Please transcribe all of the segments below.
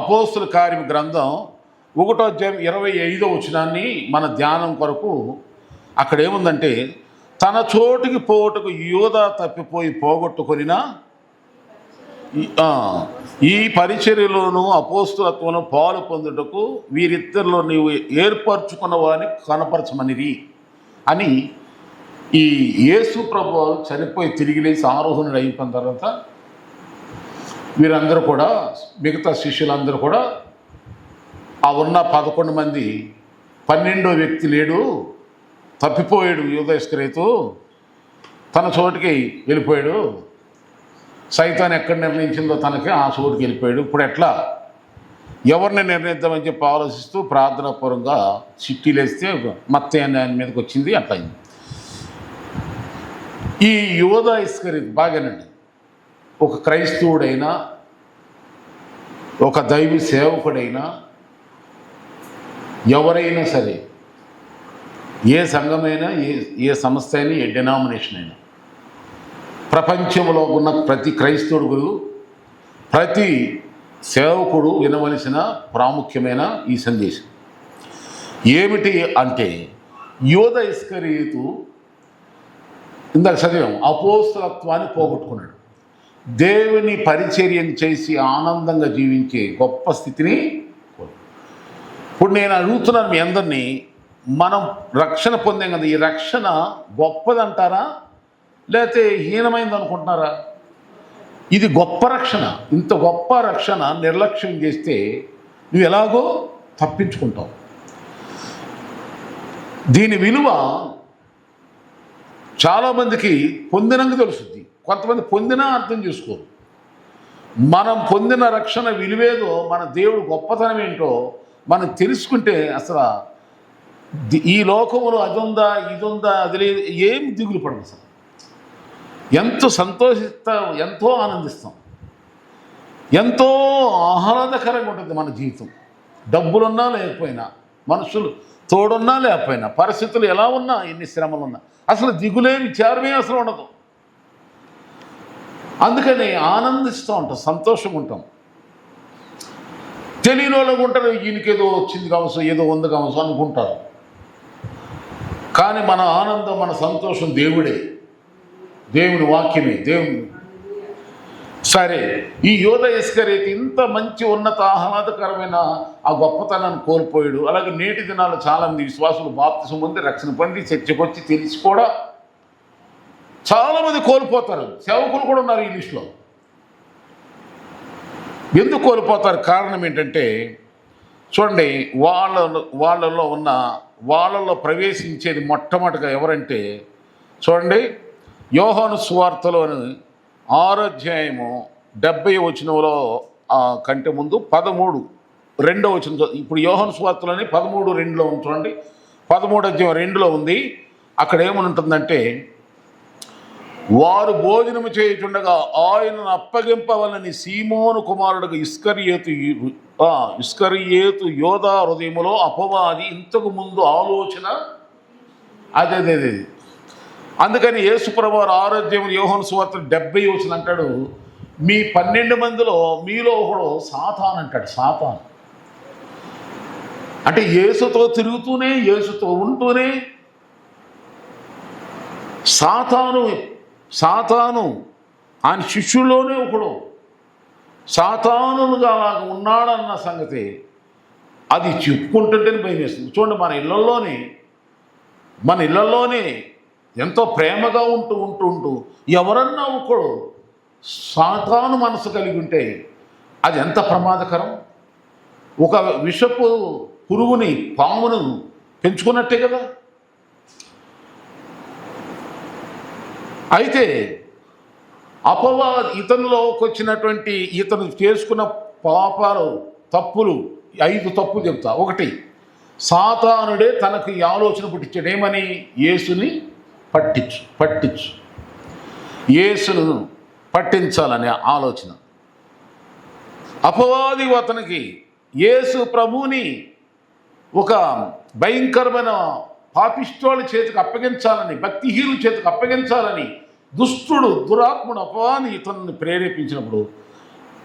అపోస్తుల కార్యం గ్రంథం 1వ అధ్యాయం 25వ వచనాన్ని మన ధ్యానం కొరకు అక్కడ ఏముందంటే, తన చోటికి పోటుకు యూదా తప్పిపోయి పోగొట్టుకొనిన ఈ పరిచర్యలోను అపోస్తులత్వంలో పాలు పొందుటకు వీరిద్దరిలో నీవు ఏర్పరచుకున్న వారిని కనపరచమనిరి అని ఈ యేసు ప్రభు చనిపోయి తిరిగి లేచి ఆరోహణుడు అయిపోయిన తర్వాత వీరందరూ కూడా, మిగతా శిష్యులందరూ కూడా ఆ ఉన్న 11 మంది 12వ వ్యక్తి లేడు, తప్పిపోయాడు, యూదా ఇస్కరియోతు తన చోటుకి వెళ్ళిపోయాడు, సైతాన్ ఎక్కడ నిర్ణయించిందో తనకి ఆ చోటుకి వెళ్ళిపోయాడు, ఇప్పుడు ఎట్లా ఎవరిని నిర్ణయిద్దామని చెప్పి ఆలోచిస్తూ ప్రార్థనాపూర్వంగా చిట్టీలేస్తే మత్తయి అనే ఆయన మీదకి వచ్చింది. అట్లా అయింది. ఈ యూదా ఇస్కరియోతు బాగానండి, ఒక క్రైస్తవుడైనా, ఒక దైవ సేవకుడైనా, ఎవరైనా సరే, ఏ సంఘమైనా, ఏ సంస్థ అయినా, ఏ డినామినేషన్ అయినా, ప్రపంచంలో ఉన్న ప్రతి క్రైస్తవుడు, ప్రతి సేవకుడు వినవలసిన ప్రాముఖ్యమైన ఈ సందేశం ఏమిటి అంటే, యూదా ఇస్కరియోతు ఇందాక చదివాం, అపోస్తలత్వాన్ని పోగొట్టుకున్నాడు. దేవుని పరిచర్యం చేసి ఆనందంగా జీవించే గొప్ప స్థితిని. ఇప్పుడు నేను అడుగుతున్నాను మీ అందరినీ, మనం రక్షణ పొందాం కదా, ఈ రక్షణ గొప్పదంటారా లేకపోతే హీనమైంది అనుకుంటున్నారా? ఇది గొప్ప రక్షణ. ఇంత గొప్ప రక్షణ నిర్లక్ష్యం చేస్తే నువ్వు ఎలాగో తప్పించుకుంటావు. దీని విలువ చాలామందికి పొందినందుకు తెలుస్తుంది, కొంతమంది పొందినా అర్థం చేసుకోరు. మనం పొందిన రక్షణ విలువేదో, మన దేవుడు గొప్పతనం ఏంటో మనం తెలుసుకుంటే అసలు ఈ లోకంలో అది ఉందా, ఇది ఉందా, అది లేదు, ఏం దిగులు పడదు. అసలు ఎంతో సంతోషిస్తాం, ఎంతో ఆనందిస్తాం, ఎంతో ఆహ్లాదకరంగా ఉంటుంది మన జీవితం. డబ్బులున్నా లేకపోయినా, మనుషులు తోడున్నా లేకపోయినా, పరిస్థితులు ఎలా ఉన్నా, ఎన్ని శ్రమలు ఉన్నా, అసలు దిగులే విచారమే అసలు ఉండదు. అందుకని ఆనందిస్తూ ఉంటాం, సంతోషంగా ఉంటాం. తెలియని వాళ్ళకు ఉంటారు, ఈయనకేదో వచ్చింది కావచ్చు, ఏదో ఉంది కావచ్చు అనుకుంటారు. కానీ మన ఆనందం, మన సంతోషం దేవుడే, దేవుని వాక్యమే, దేవుని. సరే, ఈ యూదా ఇస్కరియోతు ఇంత మంచి ఉన్నత ఆహ్లాదకరమైన ఆ గొప్పతనాన్ని కోల్పోయాడు. అలాగే నేటి దినాల్లో చాలామంది విశ్వాసులు బాప్తిసం పొంది రక్షణ పొంది చర్చకు వచ్చి తెలిసి కూడా చాలామంది కోల్పోతారు. సేవకులు కూడా ఉన్నారు ఈ లిస్టులో. ఎందుకు కోల్పోతారు? కారణం ఏంటంటే, చూడండి, వాళ్ళలో ప్రవేశించేది మొట్టమొదటిగా ఎవరంటే, చూడండి, యోహాను సువార్తలోని 6వ అధ్యాయము 70వ వచనంలో కంటే ముందు 13:2 వచనం. ఇప్పుడు యోహాను సువార్తలోని 13:2లో ఉంది. చూడండి, 13వ అధ్యాయం 2లో ఉంది. అక్కడ ఏమని ఉంటుందంటే, వారు భోజనము చేయుచుండగా ఆయనను అప్పగింపవలని సీమోను కుమారుడుగా ఇస్కరియోతు యోధా హృదయములో అపవాది ఇంతకు ముందు ఆలోచన అదే. అందుకని యేసుప్రభు ఆరోగ్యం యోహాను సువార్త 70 వచనం అంటాడు, మీ 12 మందిలో మీలో ఒకడు సాతాను అంటాడు. సాతాను అంటే యేసుతో తిరుగుతూనే, యేసుతో ఉంటూనే సాతాను ఆయన శిష్యుల్లోనే ఒకడు సాతానులుగా అలాగ ఉన్నాడన్న సంగతి అది చెప్పుకుంటుంటేనే భయం వేస్తుంది. చూడండి, మన ఇళ్ళల్లోనే ఎంతో ప్రేమగా ఉంటూ ఎవరన్నా ఒకడు సాతాను మనసు కలిగి ఉంటే అది ఎంత ప్రమాదకరం. ఒక విషపు పురుగుని, పామును పెంచుకున్నట్టే కదా. అయితే అపవాది ఇతనిలోకి వచ్చినటువంటి, ఇతను చేసుకున్న పాపాలు, తప్పులు 5 తప్పులు చెప్తా. 1, సాతానుడే తనకు ఈ ఆలోచన పుట్టించాడు. ఏమని? యేసుని పట్టించు, యేసును పట్టించాలనే ఆలోచన. అపవాది అతనికి యేసు ప్రభువుని ఒక భయంకరమైన పాపిష్టోళ్ళ చేతికి అప్పగించాలని, భక్తిహీనుల చేతికి అప్పగించాలని దురాత్ముడు అపవాది ఇతన్ని ప్రేరేపించినప్పుడు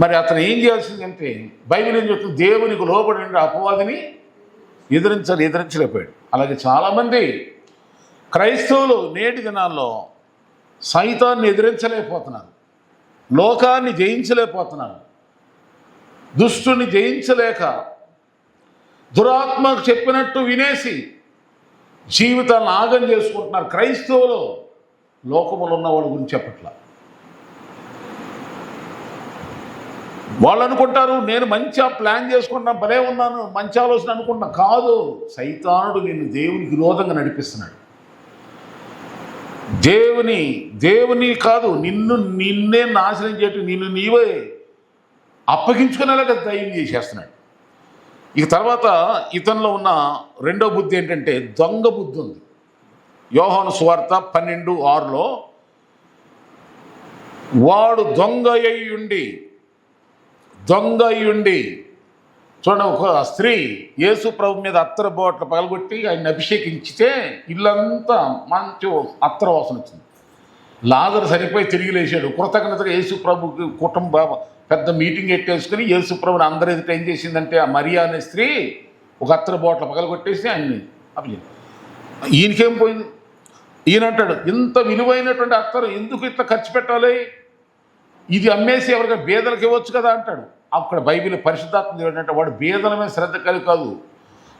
మరి అతను ఏం చేయాల్సిందంటే బైబిల్ ఏం చెప్తుంది, దేవునికి లోబడి అపవాదిని ఎదిరించలేకపోయాడు. అలాగే చాలామంది క్రైస్తవులు నేటి దినాల్లో సైతాన్ని ఎదిరించలేకపోతున్నారు, లోకాన్ని జయించలేకపోతున్నారు, దుష్టుని జయించలేక దురాత్మకు చెప్పినట్టు వినేసి జీవితాలను ఆగం చేసుకుంటున్నారు. క్రైస్తవులు లోకములో ఉన్న వాళ్ళ గురించి చెప్పట్లా. వాళ్ళు అనుకుంటారు నేను మంచిగా ప్లాన్ చేసుకుంటున్నాను, భలే ఉన్నాను, మంచి ఆలోచన అనుకుంటున్నా. కాదు, సైతానుడు నిన్ను దేవునికి విరోధంగా నడిపిస్తున్నాడు. దేవుని కాదు, నిన్నే నాశనం చేయటం, నిన్ను నీవే అప్పగించుకునేలాగా దయ్యం చేసేస్తున్నాడు. ఇక తర్వాత ఇతనిలో ఉన్న రెండో బుద్ధి ఏంటంటే దొంగ బుద్ధి ఉంది. యోహాను సువార్త 12:6లో వాడు దొంగ అయ్యుండి చూడండి, ఒక స్త్రీ యేసు ప్రభు మీద అత్తరు బోట్లు పగలగొట్టి ఆయన అభిషేకించితే ఇల్లంతా మంచి అత్తర వాసన వచ్చింది. లాజరు సరిపోయి తిరిగి లేచాడు. కృతజ్ఞతగా యేసు ప్రభుకి కుటుంబ పెద్ద మీటింగ్ ఎట్టేసుకుని యేసు ప్రభుని అందరి ఎదుట ఏం చేసిందంటే ఆ మరియా అనే స్త్రీ ఒక అత్తర బోట్ల పగలగొట్టేసి ఆయన్ని ఈయనకేం పోయింది. ఈయన అంటాడు, ఇంత విలువైనటువంటి అత్తరు ఎందుకు ఇట్లా ఖర్చు పెట్టాలి, ఇది అమ్మేసి ఎవరికైనా బేదలకు ఇవ్వచ్చు కదా అంటాడు. అక్కడ బైబిల్ పరిశుద్ధాత్మ ఏంటంటే వాడు బేదల మీద శ్రద్ధ కలిగి కాదు,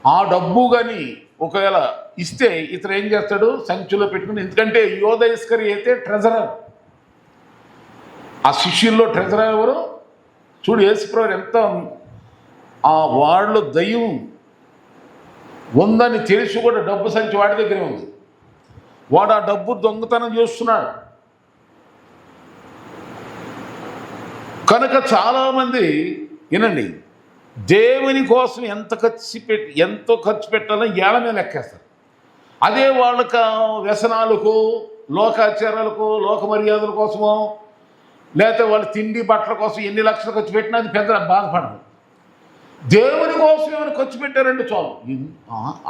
ఆ డబ్బు కానీ ఒకవేళ ఇస్తే ఇతను ఏం చేస్తాడు, సంచిలో పెట్టుకుని. ఎందుకంటే యోధ ఇస్కరి అయితే ట్రెజరర్, ఆ శిష్యుల్లో ట్రెజరర్ ఎవరు చూడు, యేసుప్రభు ఎంత ఆ వాళ్ళు దయ్యం ఉందని తెలిసి కూడా డబ్బు సంచి వాడి దగ్గరే ఉంది. వాడు ఆ డబ్బు దొంగతనం చేస్తున్నాడు. కనుక చాలామంది వినండి, దేవుని కోసం ఎంతో ఖర్చు పెట్టాలని ఏళ్ళ మీద లెక్కేస్తారు. అదే వాళ్ళకి వ్యసనాలకు, లోకాచారాలకు, లోక మర్యాదల కోసమో, లేకపోతే వాళ్ళ తిండి బట్టల కోసం ఎన్ని లక్షలు ఖర్చు పెట్టినా అది పెద్ద బాధపడదు. దేవుని కోసం ఏమైనా ఖర్చు పెట్టారంటే చాలు,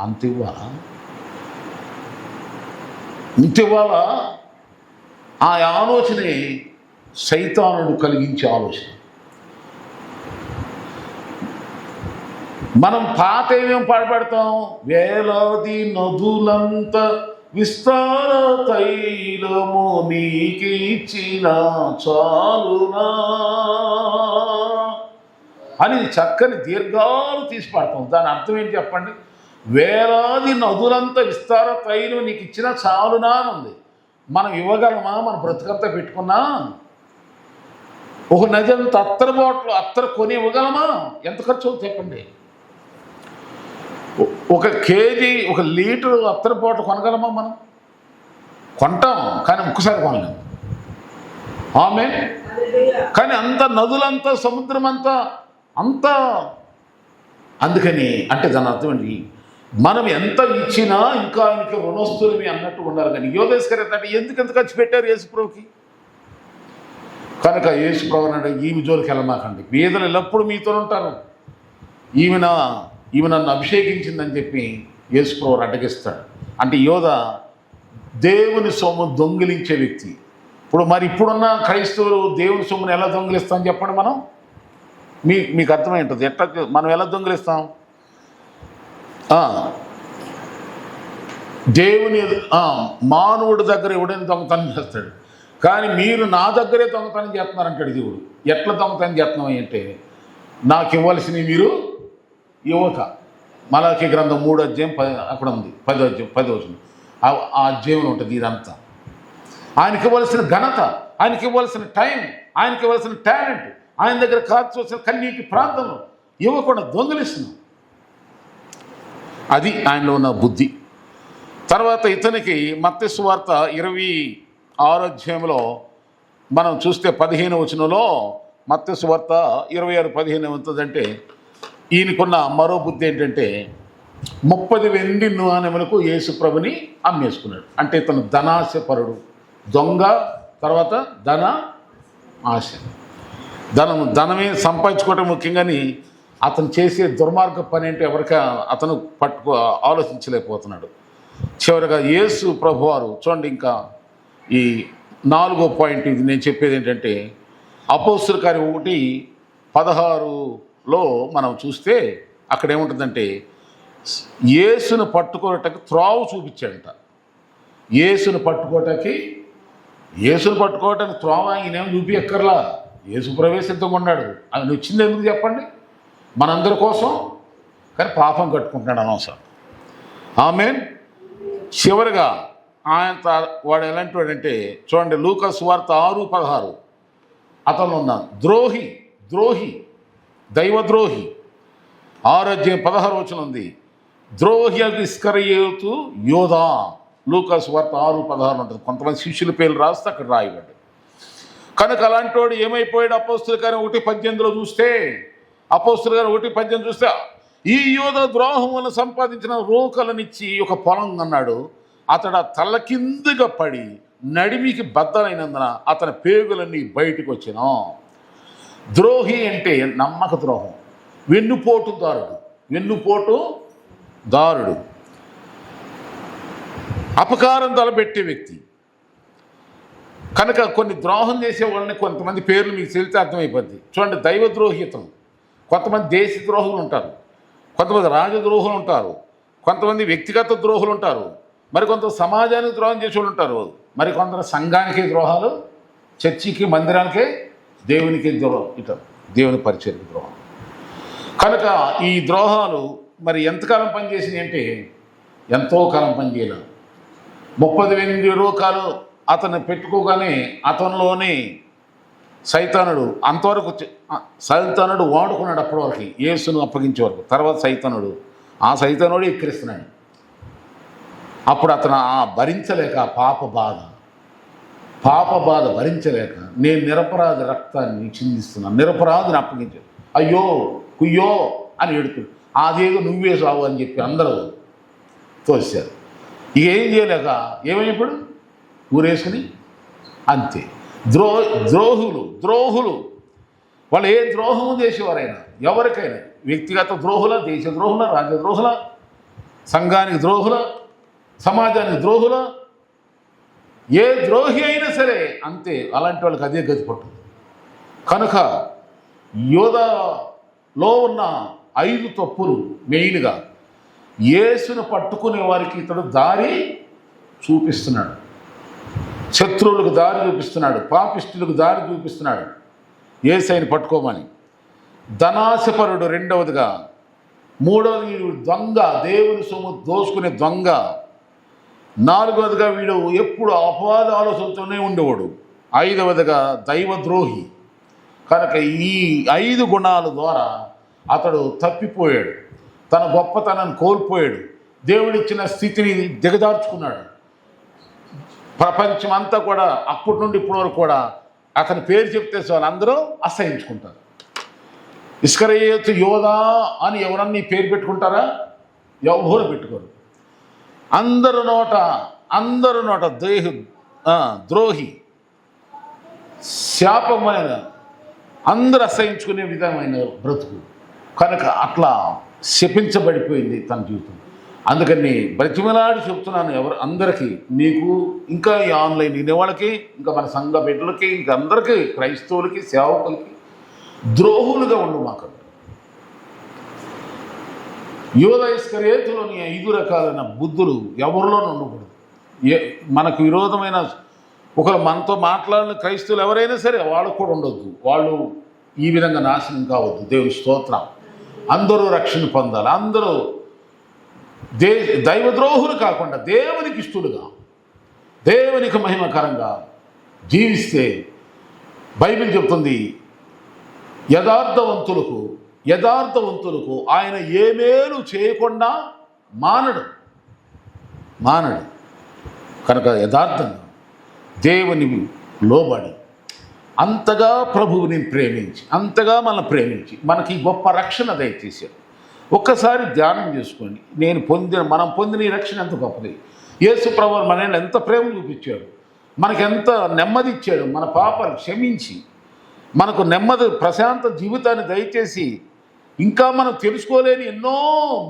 అంత ఇవ్వాలా ఆ ఆలోచనే సైతానుడు కలిగించే ఆలోచన. మనం పాత ఏమేమి పాడుపడతాం, వేలాది నదులంత విస్తార తైలము నీకిచ్చిన చాలునా అని చక్కని దీర్ఘాలు తీసి పాడతాం. దాని అర్థం ఏంటి చెప్పండి, వేలాది నదులంత విస్తార తైలం నీకు ఇచ్చిన చాలునా అని ఉంది. మనం ఇవ్వగలమా? మన బ్రతుకంతా పెట్టుకున్నా ఒక నది అంత అత్తర కొని ఇవ్వగలమా? ఎంత ఖర్చు అవుతుంది చెప్పండి. ఒక కేజీ, ఒక లీటరు అత్తర బాటిల్ కొనగలమా? మనం కొంటాం కానీ ఒక్కసారి కొనలేము. ఆమె కానీ అంత నదులంతా, సముద్రం అంతా అందుకని అంటే దాని అర్థం ఏంటి, మనం ఎంత ఇచ్చినా ఇంకా ఆయనకి రుణస్తులమి అన్నట్టు ఉండాలి. కానీ యోధేశ్వరి అంటే ఎందుకు ఖర్చు పెట్టారు యేసుప్రభుకి? కనుక యేసుప్రభు అంటే ఈమె జోలికి వెళ్ళమాకండి, పేదలు ఎల్లప్పుడూ మీతో ఉంటారు, ఈమె నన్ను అభిషేకించిందని చెప్పి యేసుప్రభు అడ్డగిస్తాడు. అంటే యోధ దేవుని సొమ్ము దొంగిలించే వ్యక్తి. ఇప్పుడున్న క్రైస్తవులు దేవుని సొమ్మును ఎలా దొంగిలిస్తాం చెప్పండి. మనం మీకు అర్థమై ఉంటుంది ఎట్లా మనం ఎలా దొంగిలిస్తాం. దేవుని మానవుడి దగ్గర ఎవడైనా దొంగతనం చేస్తాడు, కానీ మీరు నా దగ్గరే దొంగతనం చేస్తున్నారంటాడు దేవుడు. ఎట్లా దొంగతనం చేస్తున్నాం అంటే, నాకు ఇవ్వాల్సినవి మీరు ఇవ్వక. మలాకి గ్రంథం 3వ అధ్యాయం అక్కడ ఉంది, 10వ వచనం. ఆ అధ్యాయంలో ఉంటుంది ఇదంతా. ఆయనకి ఇవ్వాల్సిన ఘనత, ఆయనకి ఇవ్వాల్సిన టైం, ఆయనకి ఇవ్వాల్సిన టాలెంట్, ఆయన దగ్గర కాల్చవలసిన కన్నీటి ప్రార్థనలు ఇవ్వకుండా దొంగిలిస్తున్నాం. అది ఆయనలో ఉన్న బుద్ధి. తర్వాత ఇతనికి మత్తయి సువార్త 26వ అధ్యాయంలో మనం చూస్తే 15వ వచనంలో మత్తయి సువార్త 26:15 ఏమవుతుందంటే, ఈయనకున్న మరో బుద్ధి ఏంటంటే 30 వెండి నాణెములకు యేసుప్రభుని అమ్మేసుకున్నాడు. అంటే ఇతను ధనాశపరుడు, దొంగ, తర్వాత ధన ఆశ. ధనమే సంపాదించుకోవటం ముఖ్యంగాని అతను చేసే దుర్మార్గ పని ఏంటి ఎవరికి అతను ఆలోచించలేకపోతున్నాడు. చివరిగా యేసు ప్రభువారు చూడండి, ఇంకా ఈ 4వ పాయింట్ ఇది నేను చెప్పేది ఏంటంటే, అపోస్తలుల కార్యం 16లో మనం చూస్తే అక్కడ ఏముంటుందంటే యేసును పట్టుకోవటానికి త్రోవ చూపించాడంట. యేసును పట్టుకోవటానికి త్రోవ ఈయనేం చూపించక్కర్లా. యేసు ప్రవేశితంగా ఉన్నాడు. ఆయన వచ్చింది ఎందుకు చెప్పండి? మనందరి కోసం. కానీ పాపం కట్టుకుంటున్నాడు అనవసరం. ఆమేన్. చివరిగా వాడు ఎలాంటి వాడంటే చూడండి, లూకా సువార్త 6:16 అతను ఉన్న ద్రోహి దైవద్రోహి 6:16 ఉంది. ద్రోహి ఇస్కరియోతు యోధా. లూకా సువార్త 6:16 ఉంటుంది. కొంతమంది శిష్యుల పేర్లు రాస్తే అక్కడ రాయబడ్డాడు. కనుక అలాంటి వాడు ఏమైపోయాడు? అపోస్తుల కార్యం 1:18 చూస్తే ఈ యోధ ద్రోహం వల్ల సంపాదించిన రోకలనిచ్చి ఒక పొలం అన్నాడు. అతడు తల కిందుగా పడి నడిమికి బద్దలైనందున అతని పేగులన్నీ బయటకు వచ్చిన. ద్రోహి అంటే నమ్మక ద్రోహం, వెన్నుపోటుదారుడు, అపకారం తలపెట్టే వ్యక్తి. కనుక కొన్ని ద్రోహం చేసే వాళ్ళని కొంతమంది పేర్లు మీకు తెలిస్తే అర్థమైపోద్ది. చూడండి, దైవద్రోహితం, కొంతమంది దేశ ద్రోహులు ఉంటారు, కొంతమంది రాజద్రోహులు ఉంటారు, కొంతమంది వ్యక్తిగత ద్రోహులు ఉంటారు, మరికొంత సమాజానికి ద్రోహం చేసేవాళ్ళు ఉంటారు, మరికొందరు సంఘానికి ద్రోహాలు, చర్చికి మందిరానికే, దేవునికి ద్రోహం, దేవుని పరిచయకి ద్రోహం. కనుక ఈ ద్రోహాలు మరి ఎంతకాలం పనిచేసినాయి అంటే ఎంతో కాలం పనిచేయలేదు. 38 రోగాలు అతను పెట్టుకోగానే అతనిలోనే సైతానుడు వాడుకున్నాడు. అప్పటి వరకు యేసును అప్పగించే వరకు. తర్వాత సైతానుడు ఎక్కిరిస్తున్నాడు. అప్పుడు అతను భరించలేక పాప బాధ భరించలేక నేను నిరపరాధి రక్తాన్ని చిందిస్తున్నాను, నిరపరాధిని అప్పగించాను, అయ్యో కుయ్యో అని ఏడుతున్నాడు. అదేదో నువ్వే సావు అని చెప్పి అందరూ తోసారు. ఇక ఏం చేయలేక ఏమైనప్పుడు ఊరేసుకుని అంతే. ద్రోహులు వాళ్ళు ఏ ద్రోహము చేసేవారైనా, ఎవరికైనా, వ్యక్తిగత ద్రోహుల, దేశ ద్రోహుల, రాజద్రోహుల, సంఘానికి ద్రోహుల, సమాజానికి ద్రోహుల, ఏ ద్రోహి అయినా సరే అంతే. అలాంటి వాళ్ళకి అదే గతి పట్టుతుంది. కనుక యోధాలో ఉన్న 5 తప్పులు మెయిన్గా యేసును పట్టుకునే వారికి ఇతడు దారి చూపిస్తున్నాడు, శత్రువులకు దారి చూపిస్తున్నాడు, పాపిష్టులకు దారి చూపిస్తున్నాడు యేసయ్యను పట్టుకోమని. ధనాశపరుడు రెండవదిగా, మూడవది దొంగ, దేవుని సొమ్ము దోసుకునే దొంగ, నాలుగవదిగా వీడు ఎప్పుడు అపవాద ఆలోచనతోనే ఉండేవాడు, ఐదవదిగా దైవద్రోహి. కనుక ఈ 5 గుణాల ద్వారా అతడు తప్పిపోయాడు, తన గొప్పతనాన్ని కోల్పోయాడు, దేవుడిచ్చిన స్థితిని దిగజార్చుకున్నాడు. ప్రపంచం అంతా కూడా అప్పటి నుండి ఇప్పటి వరకు కూడా అతని పేరు చెప్తే వాళ్ళందరూ అసహించుకుంటారు. ఇస్కరియోతు యోధా అని ఎవరన్నా పేరు పెట్టుకుంటారా? ఎవరు పెట్టుకోరు. అందరు నోట ద్రోహి, శాపమైన, అందరు అసహించుకునే విధమైన బ్రతుకు. కనుక అట్లా శపించబడిపోయింది తన జీవితం. అందుకని బ్రతిమలాడి చెప్తున్నాను అందరికీ, మీకు ఇంకా ఈ ఆన్లైన్ వినేవాళ్ళకి, ఇంకా మన సంఘ బిడ్డలకి, ఇంకా అందరికీ, క్రైస్తవులకి, సేవకులకి, ద్రోహులుగా ఉండు మాకు. యోధ ఇస్కరియోతులోని 5 రకాలైన బుద్ధులు ఎవరిలోనూ ఉండకూడదు. మనకు విరోధమైన ఒకరు మనతో మాట్లాడిన క్రైస్తవులు ఎవరైనా సరే వాళ్ళకు కూడా ఉండొద్దు. వాళ్ళు ఈ విధంగా నాశనం కావద్దు. దేవుని స్తోత్రం. అందరూ రక్షణ పొందాలి. అందరూ దైవద్రోహులు కాకుండా దేవునికి ఇష్టలుగా, దేవునికి మహిమకరంగా జీవిస్తే బైబిల్ చెప్తుంది, యథార్థవంతులకు ఆయన ఏ మేలు చేయకుండా మానడు. కనుక యథార్థంగా దేవుని లోబడి అంతగా ప్రభువుని ప్రేమించి, అంతగా ప్రేమించి మనకి గొప్ప రక్షణ దయచేశాడు. ఒక్కసారి ధ్యానం చేసుకోండి. మనం పొందిన ఈ రక్షణ ఎంత గొప్పది. యేసు ప్రభువు మన ఎంత ప్రేమ చూపించాడు, మనకి ఎంత నెమ్మది ఇచ్చాడు, మన పాపాలు క్షమించి మనకు నెమ్మది ప్రశాంత జీవితాన్ని దయచేసి ఇంకా మనం తెలుసుకోలేని ఎన్నో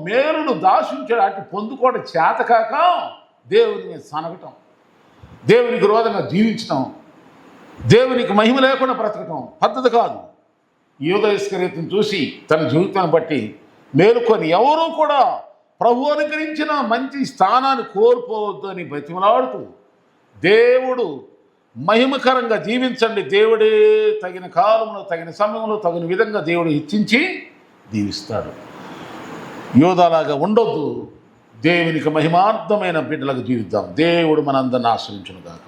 మేలును దాశించాడు. అటు పొందుకోవడం చేతకాక దేవుని సనగటం, దేవునికి విరోధంగా జీవించడం, దేవునికి మహిమ లేకుండా బ్రతకటం పద్ధతి కాదు. యూదా ఇస్కరియోతును చూసి తన జీవితాన్ని బట్టి మేలుకొని ఎవరూ కూడా ప్రభు అనుగ్రహించిన మంచి స్థానాన్ని కోల్పోవద్దు అని బతిమలాడుతూ దేవుడు మహిమకరంగా జీవించండి, దేవుడే తగిన కాలంలో తగిన సమయంలో తగిన విధంగా దేవుడు హెచ్చించి దీవిస్తాడు. యోధాలాగా ఉండొద్దు, దేవునికి మహిమార్థమైన బిడ్డలకు జీవిద్దాం. దేవుడు మనందరిని ఆశ్రయించును గాక.